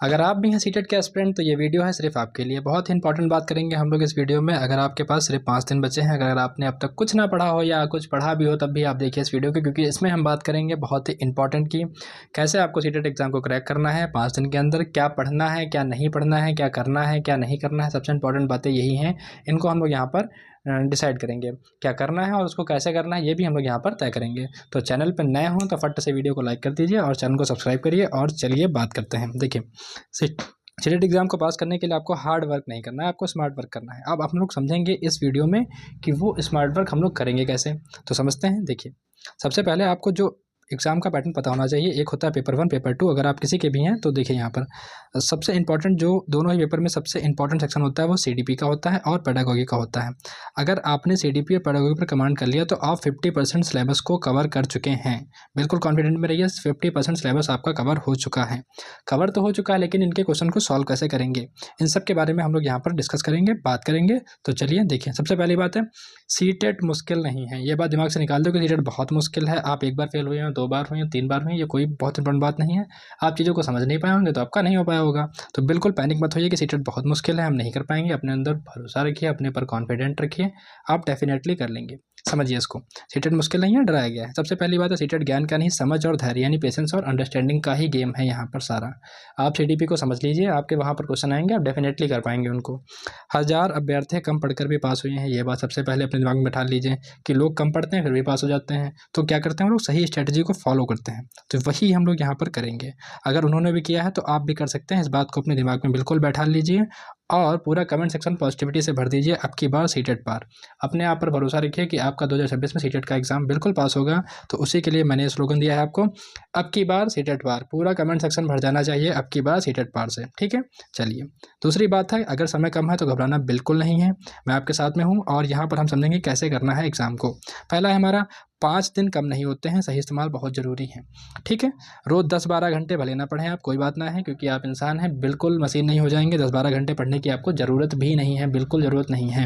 अगर आप भी हैं सीटेट के एस्पिरेंट तो ये वीडियो है सिर्फ आपके लिए। बहुत ही इंपॉर्टेंट बात करेंगे हम लोग इस वीडियो में। अगर आपके पास सिर्फ 5 दिन बचे हैं, अगर आपने अब तक कुछ ना पढ़ा हो या कुछ पढ़ा भी हो तब भी आप देखिए इस वीडियो को, क्योंकि इसमें हम बात करेंगे बहुत ही इंपॉर्टेंट की कैसे आपको सीटेट एग्जाम को क्रैक करना है 5 दिन के अंदर। क्या पढ़ना है, क्या नहीं पढ़ना है, क्या करना है, क्या नहीं करना है, सबसे इंपॉर्टेंट बातें यही हैं। इनको हम लोग यहाँ पर डिसाइड करेंगे क्या करना है और उसको कैसे करना है, ये भी हम लोग यहाँ पर तय करेंगे। तो चैनल पर नए हों तो फट से वीडियो को लाइक कर दीजिए और चैनल को सब्सक्राइब करिए। और चलिए बात करते हैं। देखिए, सीटेट एग्जाम को पास करने के लिए आपको हार्ड वर्क नहीं करना है, आपको स्मार्ट वर्क करना है। अब हम लोग समझेंगे इस वीडियो में कि वो स्मार्ट वर्क हम लोग करेंगे कैसे, तो समझते हैं। देखिए, सबसे पहले आपको जो एग्ज़ाम का पैटर्न पता होना चाहिए। एक होता है पेपर 1, पेपर 2। अगर आप किसी के भी हैं तो देखिए यहाँ पर सबसे इंपॉर्टेंट जो दोनों ही पेपर में सबसे इंपॉर्टेंट सेक्शन होता है वो सीडीपी का होता है और पेडागोगी का होता है। अगर आपने सीडीपी और पेडागोगी पर कमांड कर लिया तो आप 50% सिलेबस को कवर कर चुके हैं। बिल्कुल कॉन्फिडेंट में रहिए, 50% सिलेबस आपका कवर हो चुका है। कवर तो हो चुका है, लेकिन इनके क्वेश्चन को सॉल्व कैसे करेंगे, इन सब के बारे में हम लोग यहाँ पर डिस्कस करेंगे, बात करेंगे। तो चलिए देखिए, सबसे पहली बात है सीटेट मुश्किल नहीं है। ये बात दिमाग से निकाल दो कि सीटेट बहुत मुश्किल है। आप एक बार फेल हुए हैं, 2 बार हुए हैं, 3 बार हुए हैं, ये कोई बहुत इंपॉर्टेंट बात नहीं है। आप चीज़ों को समझ नहीं पाए होंगे तो आपका नहीं हो पाया होगा। तो बिल्कुल पैनिक मत होइए कि सीटेट बहुत मुश्किल है, हम नहीं कर पाएंगे। अपने अंदर भरोसा रखिए, अपने पर कॉन्फिडेंट रखिए, आप डेफिनेटली कर लेंगे। समझिए इसको, सीटेट मुश्किल नहीं है, डराया गया है। सबसे पहली बात है सीटेट ज्ञान का नहीं, समझ और धैर्य यानी पेशेंस और अंडरस्टैंडिंग का ही गेम है यहाँ पर सारा। आप सीडीपी को समझ लीजिए, आपके वहाँ पर क्वेश्चन आएंगे, आप डेफिनेटली कर पाएंगे उनको। 1000 अभ्यर्थी कम पढ़कर भी पास हुए हैं, ये बात सबसे पहले अपने दिमाग में बैठा लीजिए कि लोग कम पढ़ते हैं फिर भी पास हो जाते हैं। तो क्या करते हैं, वो लोग सही स्ट्रेटजी को फॉलो करते हैं। तो वही हम लोग यहाँ पर करेंगे। अगर उन्होंने भी किया है तो आप भी कर सकते हैं। इस बात को अपने दिमाग में बिल्कुल बैठा लीजिए और पूरा कमेंट सेक्शन पॉजिटिविटी से भर दीजिए। अब की बार सीटेट पार, अपने आप पर भरोसा रखिए कि आपका 2026 में सीटेट का एग्जाम बिल्कुल पास होगा। तो उसी के लिए मैंने स्लोगन दिया है आपको, अब की बार सीटेट पार। पूरा कमेंट सेक्शन भर जाना चाहिए अब की बार सीटेट पार से, ठीक है। चलिए, दूसरी बात है, अगर समय कम है तो घबराना बिल्कुल नहीं है, मैं आपके साथ में हूँ। और यहाँ पर हम समझेंगे कैसे करना है एग्जाम को। पहला है हमारा 5 दिन कम नहीं होते हैं, सही इस्तेमाल बहुत ज़रूरी है, ठीक है। रोज़ 10-12 घंटे भले ना पढ़ें आप, कोई बात ना है, क्योंकि आप इंसान हैं, बिल्कुल मशीन नहीं हो जाएंगे। 10-12 घंटे पढ़ने की आपको ज़रूरत भी नहीं है, बिल्कुल ज़रूरत नहीं है।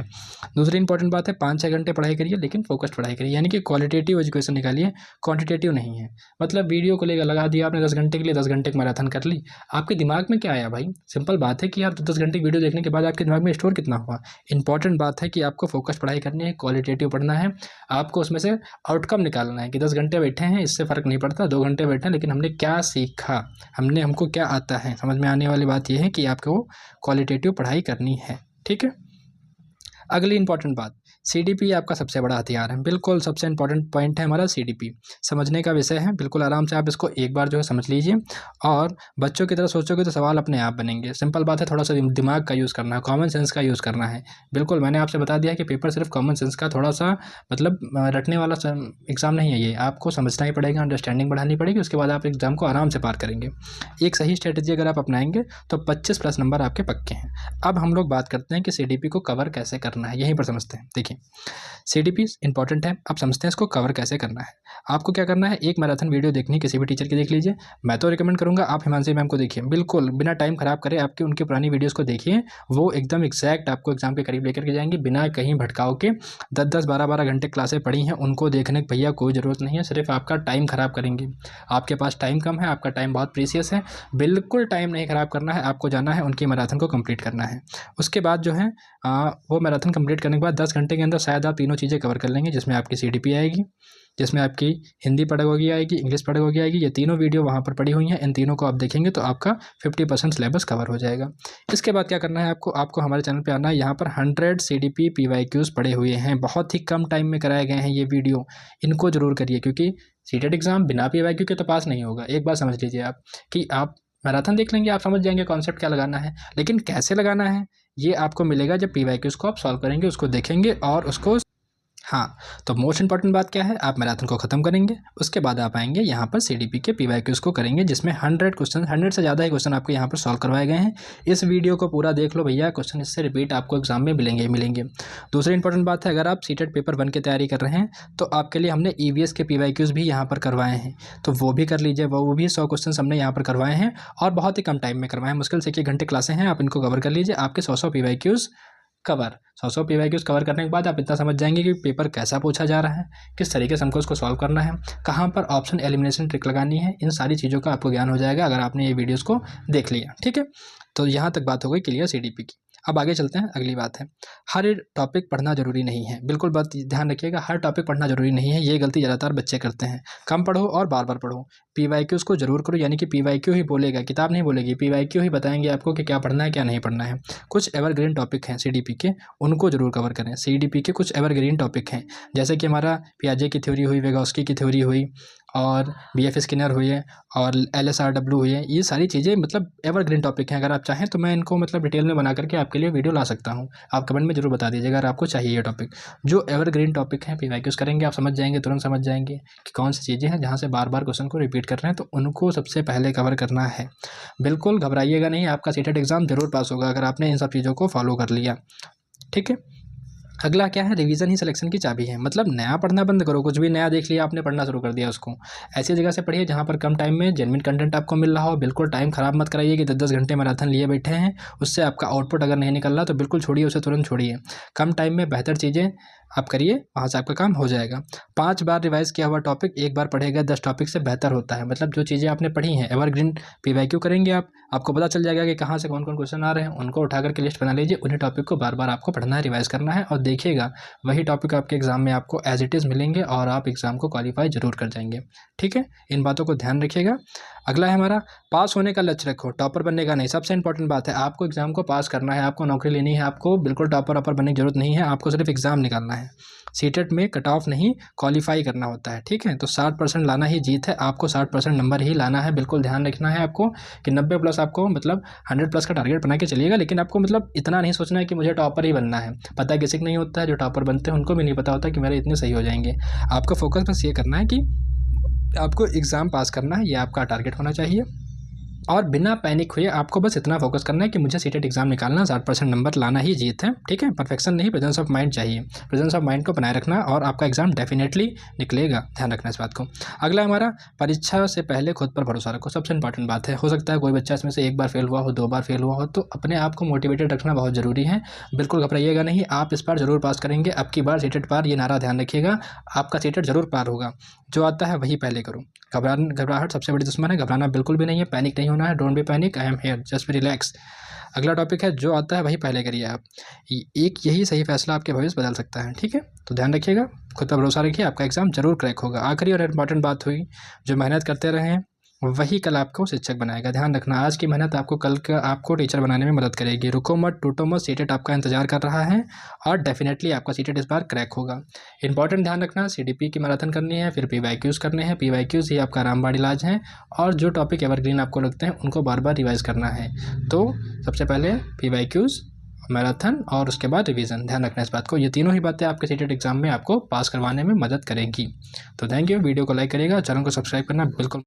दूसरी इंपॉर्टेंट बात है 5-6 घंटे पढ़ाई करिए, लेकिन फोकस्ड पढ़ाई करिए, यानी कि क्वालिटेटिव एजुकेशन निकालिए, क्वांटिटेटिव नहीं है। मतलब वीडियो को लेकर लगा दिया आपने 10 घंटे के लिए, 10 घंटे की मैराथन कर ली। आपके दिमाग में क्या आया भाई? सिंपल बात है कि आप 10 घंटे की वीडियो देखने के बाद आपके दिमाग में स्टोर कितना हुआ। इंपॉर्टेंट बात है कि आपको फोकस्ड पढ़ाई करनी है, क्वालिटेटिव पढ़ना है, आपको उसमें से आउटकम निकालना है कि 10 घंटे बैठे हैं इससे फ़र्क नहीं पड़ता, 2 घंटे बैठे हैं लेकिन हमने क्या सीखा, हमको क्या आता है। समझ में आने वाली बात यह है कि आपको क्वालिटेटिव पढ़ाई करनी है, ठीक है। अगली इंपॉर्टेंट बात, सीडीपी आपका सबसे बड़ा हथियार है। बिल्कुल सबसे इंपॉर्टेंट पॉइंट है हमारा सीडीपी, समझने का विषय है। बिल्कुल आराम से आप इसको एक बार जो है समझ लीजिए और बच्चों की तरह सोचोगे तो सवाल अपने आप बनेंगे। सिंपल बात है, थोड़ा सा दिमाग का यूज़ करना है, कॉमन सेंस का यूज़ करना है। बिल्कुल मैंने आपसे बता दिया कि पेपर सिर्फ कॉमन सेंस का थोड़ा सा मतलब रटने वाला एग्ज़ाम नहीं है ये, आपको समझना ही पड़ेगा, अंडरस्टैंडिंग बढ़ानी पड़ेगी, उसके बाद आप एग्ज़ाम को आराम से पार करेंगे। एक सही स्ट्रेटजी अगर आप अपनाएंगे तो 25+ नंबर आपके पक्के हैं। अब हम लोग बात करते हैं कि सीडीपी को कवर कैसे करना है, यहीं पर समझते हैं। देखिए, सीडीपी इंपॉर्टेंट है, अब समझते हैं इसको कवर कैसे करना है। आपको क्या करना है, एक मैराथन वीडियो देखनी, किसी भी टीचर की देख लीजिए। मैं तो रिकमेंड करूंगा आप हिमांशी मैम को देखिए, बिल्कुल बिना टाइम खराब करे आपकी उनकी पुरानी वीडियोस को देखिए। वो एकदम एग्जैक्ट आपको एग्जाम के करीब लेकर के जाएंगे, बिना कहीं भटकाव के। 10-10, 12-12 घंटे क्लासें पढ़ी हैं, उनको देखने की भैया कोई ज़रूरत नहीं है, सिर्फ आपका टाइम खराब करेंगे। आपके पास टाइम कम है, आपका टाइम बहुत प्रीसियस है, बिल्कुल टाइम नहीं खराब करना है, आपको जाना है उनकी मैराथन को कंप्लीट करना है। उसके बाद जो है वो मैराथन कंप्लीट करने के बाद 10 घंटे के अंदर शायद आप तीनों चीज़ें कवर कर लेंगे, जिसमें आपकी सीडीपी आएगी, जिसमें आपकी हिंदी पेडागोगी आएगी, इंग्लिश पेडागोगी आएगी। ये तीनों वीडियो वहाँ पर पड़ी हुई हैं, इन तीनों को आप देखेंगे तो आपका 50% सिलेबस कवर हो जाएगा। इसके बाद क्या करना है आपको हमारे चैनल पे आना है। यहाँ पर 100 सीडीपी पीवाईक्यूज़ पड़े हुए हैं, बहुत ही कम टाइम में कराए गए हैं ये वीडियो, इनको जरूर करिए, क्योंकि सीटेट एग्जाम बिना पीवाईक्यू के तो पास नहीं होगा। एक बात समझ लीजिए आप कि आप मैराथन देख लेंगे, आप समझ जाएंगे कॉन्सेप्ट क्या लगाना है, लेकिन कैसे लगाना है ये आपको मिलेगा जब पीवाईक्यूज़ को आप सॉल्व करेंगे, उसको देखेंगे और उसको। हाँ, तो मोस्ट इंपॉर्टेंट बात क्या है, आप मैराथन को ख़त्म करेंगे, उसके बाद आप आएंगे यहाँ पर सीडीपी के पीवाईक्यूज़ को करेंगे, जिसमें 100 क्वेश्चन, 100 से ज़्यादा ही क्वेश्चन आपको यहाँ पर सॉल्व करवाए गए हैं। इस वीडियो को पूरा देख लो भैया, क्वेश्चन इससे रिपीट आपको एग्जाम में मिलेंगे ही मिलेंगे। दूसरी इंपॉर्टेंट बात है, अगर आप सीटेट पेपर 1 की तैयारी कर रहे हैं तो आपके लिए हमने ईवीएस के पीवाईक्यूज़ भी यहाँ पर करवाए हैं, तो वो भी कर लीजिए। वो भी 100 क्वेश्चन हमने यहाँ पर करवाए हैं और बहुत ही कम टाइम में करवाए हैं, मुश्किल से 1 घंटे क्लासें हैं, आप इनको कवर कर लीजिए, आपके 100 पीवाईक्यूज़ कवर। 100 PYQs कवर करने के बाद आप इतना समझ जाएंगे कि पेपर कैसा पूछा जा रहा है, किस तरीके से हमको उसको सॉल्व करना है, कहाँ पर ऑप्शन एलिमिनेशन ट्रिक लगानी है, इन सारी चीज़ों का आपको ज्ञान हो जाएगा अगर आपने ये वीडियोज़ को देख लिया। ठीक है, तो यहाँ तक बात हो गई क्लियर CDP की। अब आगे चलते हैं, अगली बात है, हर टॉपिक पढ़ना ज़रूरी नहीं है। बिल्कुल बात ध्यान रखिएगा, हर टॉपिक पढ़ना ज़रूरी नहीं है। ये गलती ज़्यादातर बच्चे करते हैं। कम पढ़ो और बार बार पढ़ो। PYQs को जरूर करो, यानी कि PYQ ही बोलेगा, किताब नहीं बोलेगी, PYQ ही बताएंगे आपको कि क्या पढ़ना है क्या नहीं पढ़ना है। कुछ एवरग्रीन टॉपिक हैं CDP के, उनको जरूर कवर करें। CDP के कुछ एवरग्रीन टॉपिक हैं, जैसे कि हमारा पियाजे की थ्योरी हुई, वेगोस्की की थ्योरी हुई, और BF स्किनर हुई है, और LSRW हुई है। ये सारी चीज़ें मतलब एवरग्रीन टॉपिक हैं। अगर आप चाहें तो मैं इनको मतलब डिटेल में बना करके आपके लिए वीडियो ला सकता हूँ। आप कमेंट में जरूर बता दीजिएगा अगर आपको चाहिए ये टॉपिक। जो एवरग्रीन टॉपिक हैं PYQs करेंगे, आप समझ जाएंगे, तुरंत समझ जाएंगे कि कौन सी चीज़ें हैं जहाँ से बार बार क्वेश्चन को रिपीट कर रहे हैं, तो उनको सबसे पहले कवर करना है। बिल्कुल घबराइएगा नहीं, आपका सीटेट एग्जाम जरूर पास होगा अगर आपने इन सब चीज़ों को फॉलो कर लिया। ठीक है, अगला क्या है, रिवीजन ही सिलेक्शन की चाबी है। मतलब नया पढ़ना बंद करो, कुछ भी नया देख लिया आपने, पढ़ना शुरू कर दिया उसको। ऐसी जगह से पढ़िए जहाँ पर कम टाइम में जेन्युइन कंटेंट आपको मिल रहा हो। बिल्कुल टाइम खराब मत कराइए कि 10-10 घंटे मैराथन लिए बैठे हैं, उससे आपका आउटपुट अगर नहीं निकल रहा तो बिल्कुल छोड़िए, उसे तुरंत छोड़िए। कम टाइम में बेहतर चीज़ें आप करिए, वहाँ से आपका काम हो जाएगा। 5 बार रिवाइज किया हुआ टॉपिक एक बार पढ़ेगा 10 टॉपिक से बेहतर होता है। मतलब जो चीज़ें आपने पढ़ी हैं, एवरग्रीन PYQ करेंगे आपको पता चल जाएगा कि कहाँ से कौन कौन क्वेश्चन आ रहे हैं, उनको उठा करके लिस्ट बना लीजिए। उन्हीं टॉपिक को बार बार आपको पढ़ना है, रिवाइज करना है, और देखिएगा वही टॉपिक आपके एग्जाम में आपको एज इट इज़ मिलेंगे और आप एग्जाम को क्वालिफाई जरूर कर जाएंगे। ठीक है, इन बातों को ध्यान रखिएगा। अगला है हमारा, पास होने का लक्ष्य रखो, टॉपर बनने का नहीं। सबसे इंपॉर्टेंट बात है, आपको एग्जाम को पास करना है, आपको नौकरी लेनी है, आपको बिल्कुल टॉपर ऑपर बनने की जरूरत नहीं है, आपको सिर्फ एग्जाम निकालना है। सीटेट में कट ऑफ नहीं, क्वालिफाई करना होता है। ठीक है, तो 60% लाना ही जीत है, आपको 60% नंबर ही लाना है। बिल्कुल ध्यान रखना है आपको कि 90+ आपको मतलब 100+ का टारगेट बना के चलिएगा। लेकिन आपको मतलब इतना नहीं सोचना है कि मुझे टॉपर ही बनना है। पता है किसी को नहीं होता है, जो टॉपर बनते हैं उनको भी नहीं पता होता कि मेरे इतने सही हो जाएंगे। आपको फोकस बस ये करना है कि आपको एग्ज़ाम पास करना है, ये आपका टारगेट होना चाहिए। और बिना पैनिक हुए आपको बस इतना फोकस करना है कि मुझे सीटेट एग्जाम निकालना, 60% नंबर लाना ही जीत है। ठीक है, परफेक्शन नहीं, प्रेजेंस ऑफ माइंड चाहिए। प्रेजेंस ऑफ माइंड को बनाए रखना और आपका एग्जाम डेफिनेटली निकलेगा, ध्यान रखना इस बात को। अगला हमारा, परीक्षा से पहले खुद पर भरोसा रखो। सबसे इंपॉर्टेंट बात है, हो सकता है कोई बच्चा इसमें से एक बार फेल हुआ हो, 2 बार फेल हुआ हो, तो अपने आप को मोटिवेटेड रखना बहुत ज़रूरी है। बिल्कुल घबराइएगा नहीं, आप इस बार जरूर पास करेंगे। अब की बार सीटेट पार, ये नारा ध्यान रखिएगा, आपका सीटेट जरूर पार होगा। जो आता है वही पहले करो। घबराहट सबसे बड़ी दुश्मन है, घबराना बिल्कुल भी नहीं है, पैनिक नहीं होना है। Don't be panic, I am here, just be relax. अगला टॉपिक है, जो आता है वही पहले करिए आप। एक यही सही फैसला आपके भविष्य बदल सकता है। ठीक है, तो ध्यान रखिएगा, खुद पर भरोसा रखिए, आपका एग्जाम जरूर क्रैक होगा। आखिरी और इंपॉर्टेंट बात हुई, जो मेहनत करते रहे वही कल आपको शिक्षक बनाएगा। ध्यान रखना, आज की मेहनत आपको कल का आपको टीचर बनाने में मदद करेगी। रुको मत, टूटो मत, सीटेट आपका इंतजार कर रहा है और डेफिनेटली आपका सीटेट इस बार क्रैक होगा। इंपॉर्टेंट ध्यान रखना, CDP की मैराथन करनी है, फिर PYQs करने हैं। PYQs ही आपका रामबाण इलाज है, और जो टॉपिक एवरग्रीन आपको लगते हैं उनको बार बार रिवाइज करना है। तो सबसे पहले PYQs, मैराथन, और उसके बाद रिवीजन। ध्यान रखना इस बात को, ये तीनों ही बातें आपके सीटेट एग्जाम में आपको पास करवाने में मदद करेंगी। तो थैंक यू, वीडियो को लाइक करिएगा, चैनल को सब्सक्राइब करना बिल्कुल